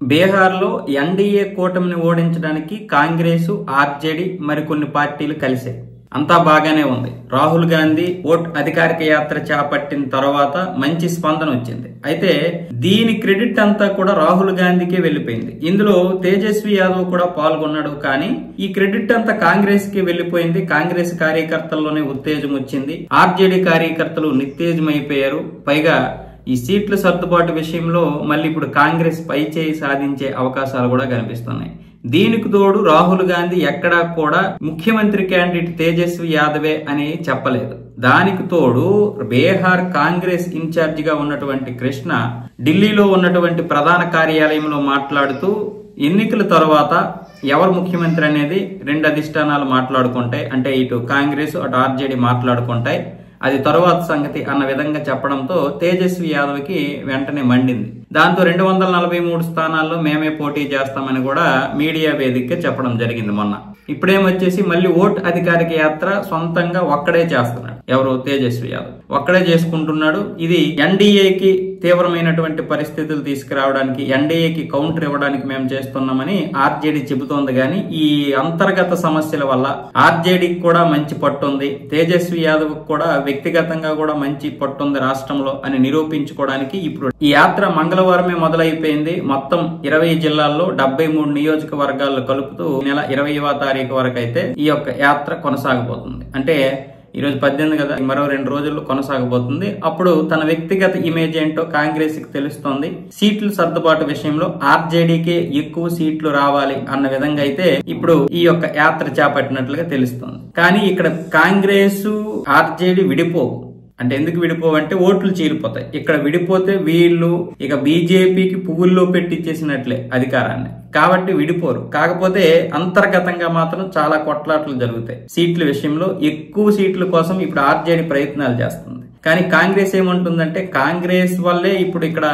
బీహార్లో ఎన్డీఏ కూటమిని ఓడించడానికి కాంగ్రెస్, ఆర్జేడీ మరికొన్ని పార్టీలు కలిశాయి. అంతా బాగానే ఉంది. రాహుల్ గాంధీ ఓట్ అధికారిక యాత్ర చేపట్టిన తర్వాత మంచి స్పందన వచ్చింది. అయితే దీని క్రెడిట్ అంతా కూడా రాహుల్ గాంధీకే వెళ్లిపోయింది. ఇందులో తేజస్వి యాదవ్ కూడా పాల్గొన్నాడు. కానీ ఈ క్రెడిట్ అంతా కాంగ్రెస్ కి వెళ్లిపోయింది. కాంగ్రెస్ కార్యకర్తల్లోనే ఉత్తేజం వచ్చింది. ఆర్జేడీ కార్యకర్తలు నిత్తేజమైపోయారు. పైగా ఈ సీట్ల సర్దుబాటు విషయంలో మళ్ళీ ఇప్పుడు కాంగ్రెస్ పై చేయి సాధించే అవకాశాలు కూడా కనిపిస్తున్నాయి. దీనికి తోడు రాహుల్ గాంధీ ఎక్కడా కూడా ముఖ్యమంత్రి క్యాండిడేట్ తేజస్వి యాదవే అని చెప్పలేదు. దానికి తోడు బీహార్ కాంగ్రెస్ ఇన్ఛార్జ్ గా ఉన్నటువంటి కృష్ణ ఢిల్లీలో ఉన్నటువంటి ప్రధాన కార్యాలయంలో మాట్లాడుతూ ఎన్నికల తర్వాత ఎవరు ముఖ్యమంత్రి అనేది రెండు అధిష్టానాలు మాట్లాడుకుంటాయి. అంటే ఇటు కాంగ్రెస్ అటు ఆర్జేడీ మాట్లాడుకుంటాయి. అది తరువాత సంగతి అన్న విధంగా చెప్పడంతో తేజస్వి యాదవ్ కి వెంటనే మండింది. దాంతో 243 స్థానాల్లో మేమే పోటీ చేస్తామని కూడా మీడియా వేదికగా చెప్పడం జరిగింది మొన్న. ఇప్పుడేమొచ్చేసి మళ్ళీ ఓట్ అధికారిక యాత్ర సొంతంగా ఒక్కడే చేస్తున్నాడు. ఎవరు? తేజస్వి యాదవ్ ఒక్కడే చేసుకుంటున్నాడు. ఇది ఎన్డీఏకి తీవ్రమైనటువంటి పరిస్థితులు తీసుకురావడానికి, ఎన్డీఏకి కౌంటర్ ఇవ్వడానికి మేము చేస్తున్నామని ఆర్జేడీ చెబుతోంది. కానీ ఈ అంతర్గత సమస్యల వల్ల ఆర్జేడీకి కూడా మంచి పట్టుంది, తేజస్వి యాదవ్ కూడా వ్యక్తిగతంగా కూడా మంచి పట్టుంది రాష్ట్రంలో అని నిరూపించుకోవడానికి ఇప్పుడు ఈ యాత్ర మంగళవారమే మొదలైపోయింది. మొత్తం 20 జిల్లాల్లో 73 నియోజకవర్గాల్లో కలుపుతూ నెల 20వ తారీఖు వరకు అయితే ఈ యొక్క యాత్ర కొనసాగబోతుంది. అంటే ఈరోజు 18 కదా, మరో 2 రోజుల్లో కొనసాగబోతుంది. అప్పుడు తన వ్యక్తిగత ఇమేజ్ ఏంటో కాంగ్రెస్ కి తెలుస్తోంది. సీట్ల సర్దుబాటు విషయంలో ఆర్జేడీకే ఎక్కువ సీట్లు రావాలి అన్న విధంగా అయితే ఇప్పుడు ఈ యొక్క యాత్ర చేపట్టినట్లుగా తెలుస్తోంది. కానీ ఇక్కడ కాంగ్రెస్, ఆర్జేడీ విడిపోవు. అంటే ఎందుకు విడిపోవంటే ఓట్లు చీలిపోతాయి. ఇక్కడ విడిపోతే వీళ్ళు ఇక బీజేపీకి పువ్వుల్లో పెట్టిచ్చేసినట్లే అధికారాన్ని. కాబట్టి విడిపోరు. కాకపోతే అంతర్గతంగా మాత్రం చాలా కొట్లాటలు జరుగుతాయి. సీట్ల విషయంలో ఎక్కువ సీట్ల కోసం ఇప్పుడు ఆర్జేడీ ప్రయత్నాలు చేస్తుంది. కానీ కాంగ్రెస్ ఏమంటుందంటే కాంగ్రెస్ వల్లే ఇప్పుడు ఇక్కడ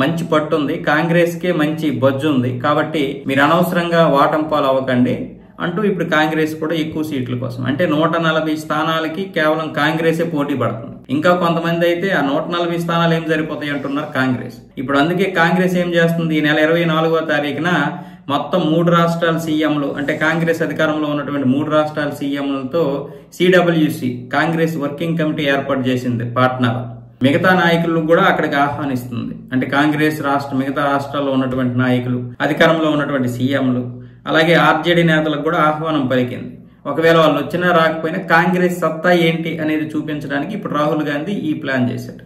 మంచి పట్టుంది, కాంగ్రెస్ కే మంచి బొజ్జు ఉంది, కాబట్టి మీరు అనవసరంగా వాటం పాలు అవ్వకండి అంటూ ఇప్పుడు కాంగ్రెస్ కూడా ఎక్కువ సీట్ల కోసం, అంటే 140 స్థానాలకి కేవలం కాంగ్రెసే పోటీ పడుతుంది. ఇంకా కొంతమంది అయితే ఆ 140 స్థానాలు ఏం సరిపోతాయి అంటున్నారు కాంగ్రెస్. ఇప్పుడు అందుకే కాంగ్రెస్ ఏం చేస్తుంది, ఈ నెల 24వ తారీఖున మొత్తం 3 రాష్ట్రాల సీఎంలు, అంటే కాంగ్రెస్ అధికారంలో ఉన్నటువంటి 3 రాష్ట్రాల సీఎంలతో సిడబ్ల్యూసి కాంగ్రెస్ వర్కింగ్ కమిటీ ఏర్పాటు చేసింది పాట్నాలో. మిగతా నాయకులు కూడా అక్కడికి ఆహ్వానిస్తుంది. అంటే కాంగ్రెస్ మిగతా రాష్ట్రాల్లో ఉన్నటువంటి నాయకులు, అధికారంలో ఉన్నటువంటి సీఎంలు, అలాగే ఆర్జేడీ నేతలకు కూడా ఆహ్వానం పలికింది. ఒకవేళ వాళ్ళు వచ్చినా రాకపోయినా కాంగ్రెస్ సత్తా ఏంటి అనేది చూపించడానికి ఇప్పుడు రాహుల్ గాంధీ ఈ ప్లాన్ చేశాడు.